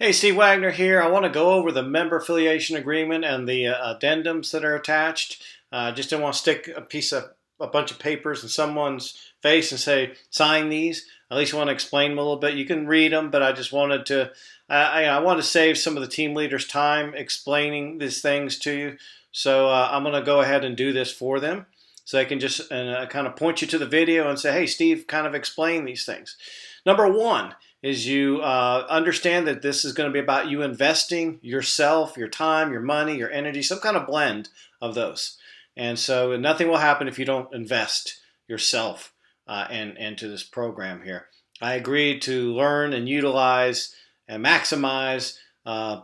Hey, Steve Wagner here. I want to go over the member affiliation agreement and the addendums that are attached. Just don't want to stick a bunch of papers in someone's face and say, sign these. At least I want to explain them a little bit. You can read them, but I just wanted to, I want to save some of the team leaders' time explaining these things to you. So I'm going to go ahead and do this for them. So they can just kind of point you to the video and say, hey, Steve, kind of explain these things. Number one is you understand that this is going to be about you investing yourself, your time, your money, your energy, some kind of blend of those. And so nothing will happen if you don't invest yourself into this program here. I agreed to learn and utilize and maximize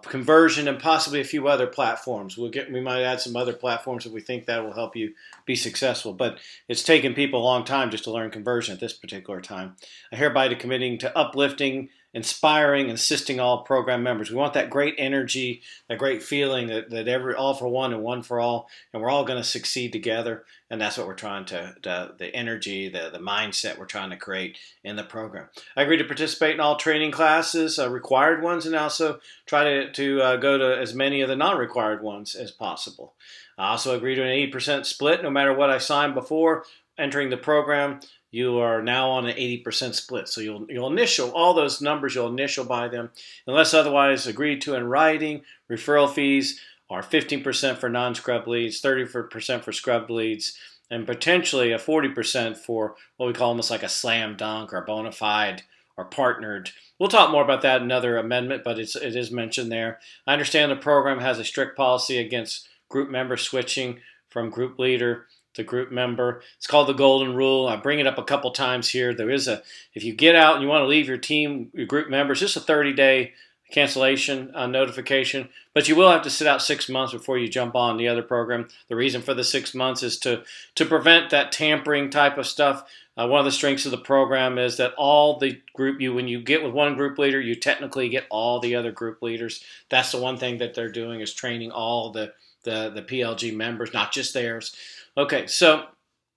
conversion and possibly a few other platforms. We might add some other platforms if we think that will help you be successful. But it's taken people a long time just to learn conversion at this particular time. I hereby committing to uplifting, inspiring, and assisting all program members. We want that great energy, that great feeling that all for one and one for all, and we're all going to succeed together. And that's what we're trying the energy, the mindset we're trying to create in the program. I agree to participate in all training classes, required ones, and also try to go to as many of the non-required ones as possible. I also agree to an 80% split. No matter what I signed before entering the program, you are now on an 80% split. So you'll initial all those numbers, you'll initial by them. Unless otherwise agreed to in writing, referral fees are 15% for non-scrub leads, 30% for scrubbed leads, and potentially a 40% for what we call almost like a slam dunk or bona fide or partnered. We'll talk more about that in another amendment, but it is mentioned there. I understand the program has a strict policy against group member switching from group leader to group member. It's called the golden rule. I bring it up a couple times here. If you get out and you want to leave your team, your group members, just a 30-day cancellation notification, but you will have to sit out 6 months before you jump on the other program. The reason for the 6 months is to prevent that tampering type of stuff. One of the strengths of the program is that all the group, when you get with one group leader, you technically get all the other group leaders. That's the one thing that they're doing, is training all the PLG members, not just theirs. Okay, so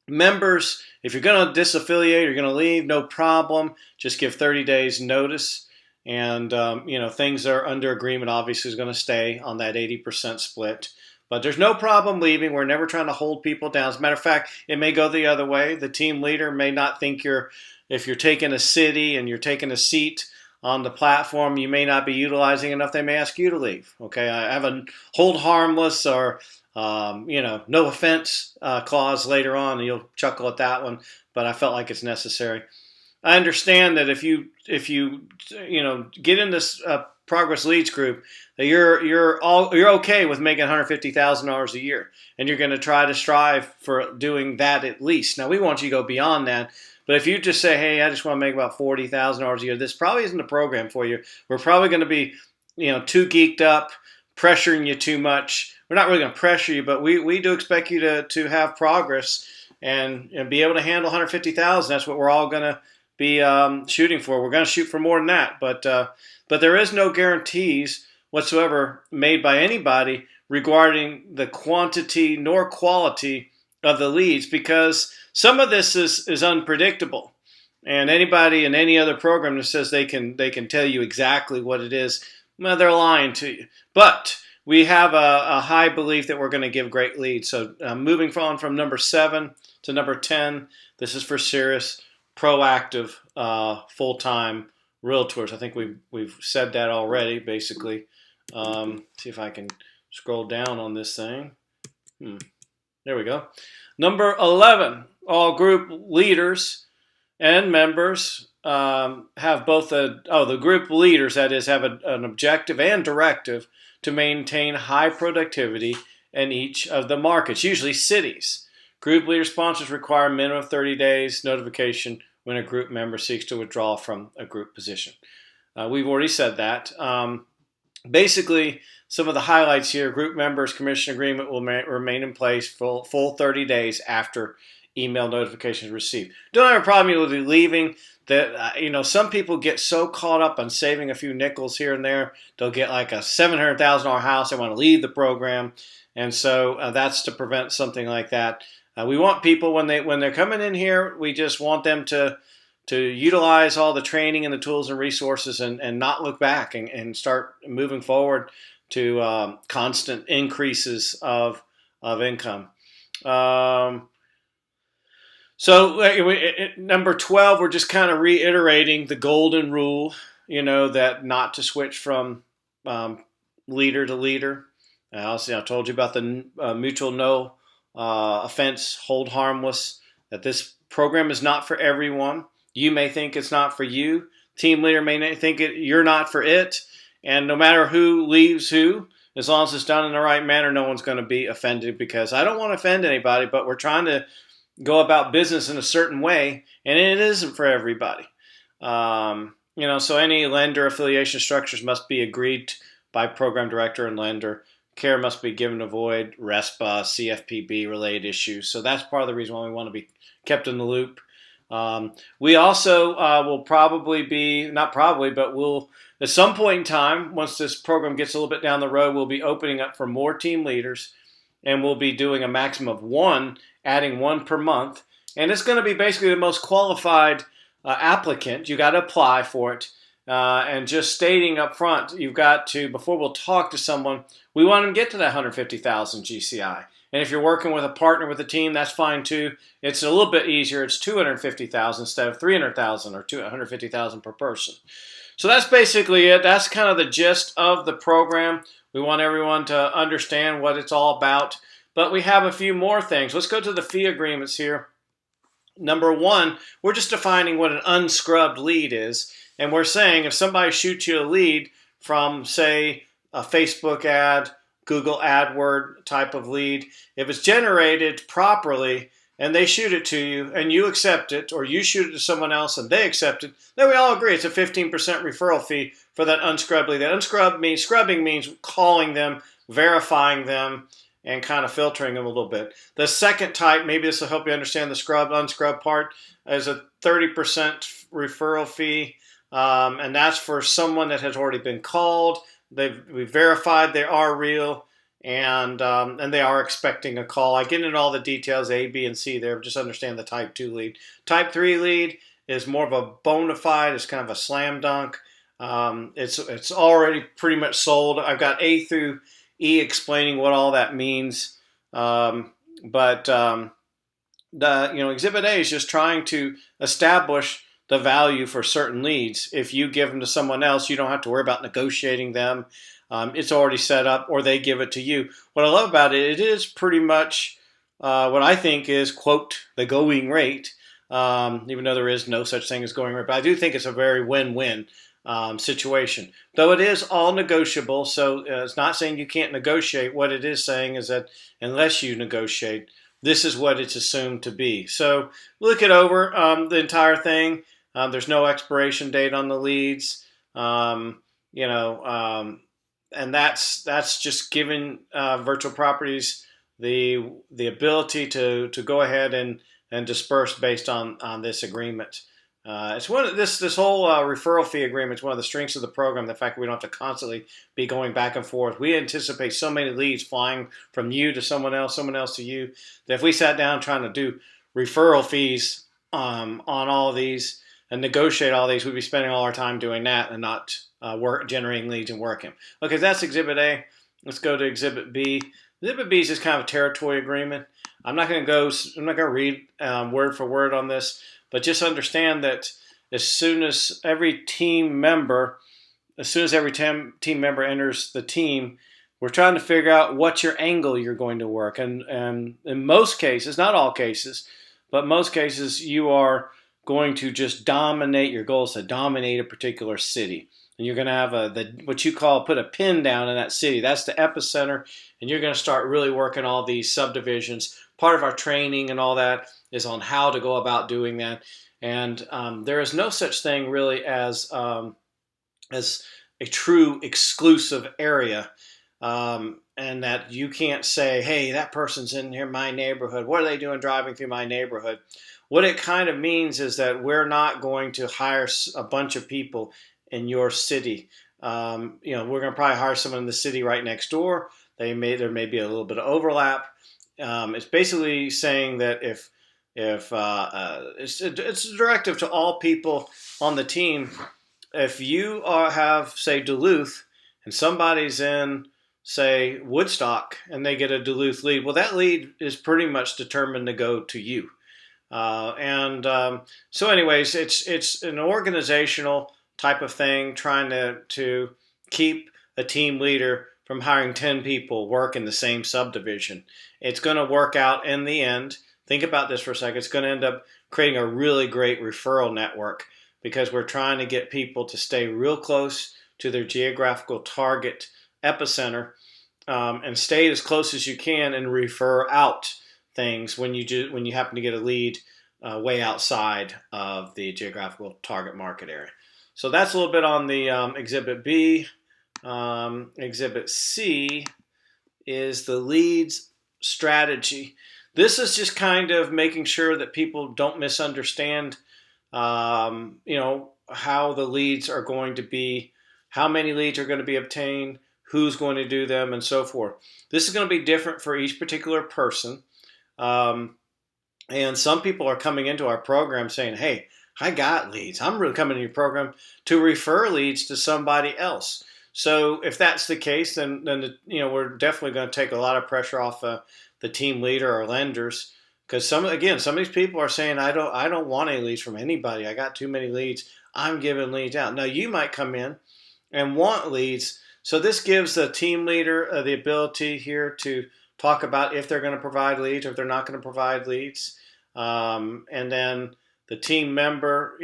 members, if you're going to disaffiliate, you're going to leave, no problem. Just give 30 days notice. And, things are under agreement, obviously, is going to stay on that 80% split. But there's no problem leaving. We're never trying to hold people down. As a matter of fact, it may go the other way. The team leader may not think if you're taking a city and you're taking a seat on the platform, you may not be utilizing enough. They may ask you to leave. Okay, I have a hold harmless or no offense clause later on, and you'll chuckle at that one. But I felt like it's necessary. I understand that if you get in this Progress Leads group, that you're okay with making $150,000 a year, and you're going to try to strive for doing that at least. Now we want you to go beyond that, but if you just say, hey, I just want to make about $40,000 a year, this probably isn't a program for you. We're probably going to be too geeked up, pressuring you too much. We're not really going to pressure you, but we do expect you to have progress and be able to handle $150,000. That's what we're all going to be shooting for. We're going to shoot for more than that, but there is no guarantees whatsoever made by anybody regarding the quantity nor quality of the leads, because some of this is unpredictable. And anybody in any other program that says they can tell you exactly what it is, well, they're lying to you. But we have a high belief that we're going to give great leads. So moving on from number 7 to number 10, this is for serious, proactive, full-time realtors. I think we've said that already, basically. See if I can scroll down on this thing. There we go. Number 11, all group leaders and members have both the group leaders, that is, have an objective and directive to maintain high productivity in each of the markets, usually cities. Group leader sponsors require a minimum of 30 days notification when a group member seeks to withdraw from a group position. We've already said that. Basically, some of the highlights here: group members' commission agreement will remain in place full 30 days after email notifications received. Don't have a problem with you leaving. That some people get so caught up on saving a few nickels here and there, they'll get like a $700,000 house. They want to leave the program, and so that's to prevent something like that. We want people when they're coming in here, we just want them to to utilize all the training and the tools and resources and not look back and start moving forward to constant increases of income. Number 12, we're just kind of reiterating the golden rule, that not to switch from leader to leader. I told you about the mutual no offense, hold harmless, that this program is not for everyone. You may think it's not for you. Team leader may think you're not for it. And no matter who leaves who, as long as it's done in the right manner, no one's going to be offended, because I don't want to offend anybody, but we're trying to go about business in a certain way, and it isn't for everybody. So any lender affiliation structures must be agreed by program director and lender. Care must be given to avoid RESPA, CFPB related issues. So that's part of the reason why we want to be kept in the loop. We also will probably be, not probably, but we'll, at some point in time, once this program gets a little bit down the road, we'll be opening up for more team leaders, and we'll be doing a maximum of one, adding one per month. And it's going to be basically the most qualified applicant. You got to apply for it. And just stating up front, you've got to, before we'll talk to someone, we want them to get to that 150,000 GCI. And if you're working with a partner with a team, that's fine too. It's a little bit easier. It's 250,000 instead of 300,000 or 250,000 per person. So that's basically it. That's kind of the gist of the program. We want everyone to understand what it's all about. But we have a few more things. Let's go to the fee agreements here. Number one, we're just defining what an unscrubbed lead is. And we're saying if somebody shoots you a lead from, say, a Facebook ad, Google AdWord type of lead, if it's generated properly and they shoot it to you and you accept it, or you shoot it to someone else and they accept it, then we all agree it's a 15% referral fee for that unscrubbed lead. That scrubbing means calling them, verifying them, and kind of filtering them a little bit. The second type, maybe this will help you understand the unscrub part, is a 30% referral fee. And that's for someone that has already been called. We've verified they are real, and they are expecting a call. I get into all the details, A, B, and C there. Just understand the type 2 lead. Type 3 lead is more of a bona fide. It's kind of a slam dunk. It's already pretty much sold. I've got A through E explaining what all that means. Exhibit A is just trying to establish the value for certain leads. If you give them to someone else, you don't have to worry about negotiating them. It's already set up, or they give it to you. What I love about it, it is pretty much what I think is, quote, the going rate, even though there is no such thing as going rate. But I do think it's a very win-win situation. Though it is all negotiable, so it's not saying you can't negotiate. What it is saying is that unless you negotiate, this is what it's assumed to be. So look it over, the entire thing. There's no expiration date on the leads, and that's just giving virtual properties the ability to go ahead and disperse based on this agreement. It's one of this whole referral fee agreement is one of the strengths of the program. The fact that we don't have to constantly be going back and forth. We anticipate so many leads flying from you to someone else to you, that if we sat down trying to do referral fees on all of these and negotiate all these, we'd be spending all our time doing that and not generating leads and working. Okay, that's Exhibit A. Let's go to Exhibit B. Exhibit B is just kind of a territory agreement. I'm not going to read word for word on this, but just understand that as soon as every team member enters the team, we're trying to figure out what's your angle you're going to work. And in most cases, not all cases, but most cases, you are going to just dominate. Your goal is to dominate a particular city. And you're going to have what you call put a pin down in that city. That's the epicenter. And you're going to start really working all these subdivisions. Part of our training and all that is on how to go about doing that. And there is no such thing really as a true exclusive area. And that you can't say, hey, that person's in here, my neighborhood. What are they doing driving through my neighborhood? What it kind of means is that we're not going to hire a bunch of people in your city. We're going to probably hire someone in the city right next door. There may be a little bit of overlap. It's basically saying that if If it's a directive to all people on the team. If you have, say, Duluth, and somebody's in, say, Woodstock, and they get a Duluth lead, well, that lead is pretty much determined to go to you. So, anyways, it's an organizational type of thing, trying to keep a team leader from hiring 10 people work in the same subdivision. It's going to work out in the end. Think about this for a second. It's going to end up creating a really great referral network because we're trying to get people to stay real close to their geographical target epicenter, and stay as close as you can and refer out things when you happen to get a lead way outside of the geographical target market area. So that's a little bit on the Exhibit B. Exhibit C is the leads strategy. This is just kind of making sure that people don't misunderstand, how the leads are going to be, how many leads are going to be obtained, who's going to do them, and so forth. This is going to be different for each particular person. And some people are coming into our program saying, hey, I got leads. I'm really coming to your program to refer leads to somebody else. So if that's the case, then we're definitely going to take a lot of pressure off the team leader or lenders, because some of these people are saying, I don't want any leads from anybody. I got too many leads. I'm giving leads out. Now you might come in and want leads. So this gives the team leader the ability here to talk about if they're going to provide leads or if they're not going to provide leads. And then the team member,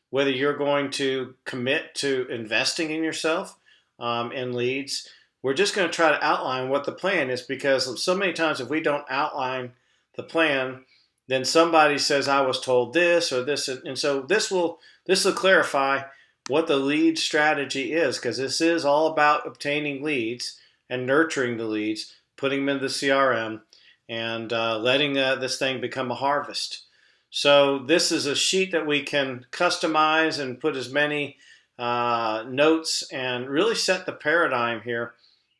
whether you're going to commit to investing in yourself in leads. We're just going to try to outline what the plan is, because so many times if we don't outline the plan, then somebody says, I was told this or this. And so this will clarify what the lead strategy is, because this is all about obtaining leads and nurturing the leads, putting them into the CRM, and letting this thing become a harvest. So this is a sheet that we can customize and put as many notes and really set the paradigm here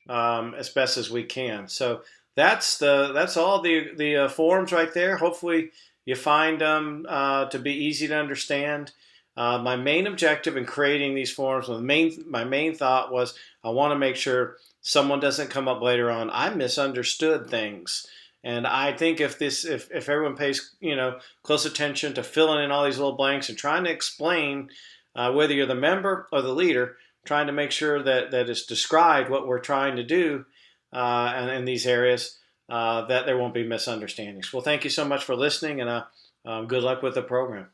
as best as we can. So that's all the forms right there. Hopefully you find them to be easy to understand. My main objective in creating these forms, my main thought was, I want to make sure someone doesn't come up later on, I misunderstood things. And I think if everyone pays close attention to filling in all these little blanks and trying to explain, whether you're the member or the leader, trying to make sure that it's described what we're trying to do and in these areas, that there won't be misunderstandings. Well, thank you so much for listening, and good luck with the program.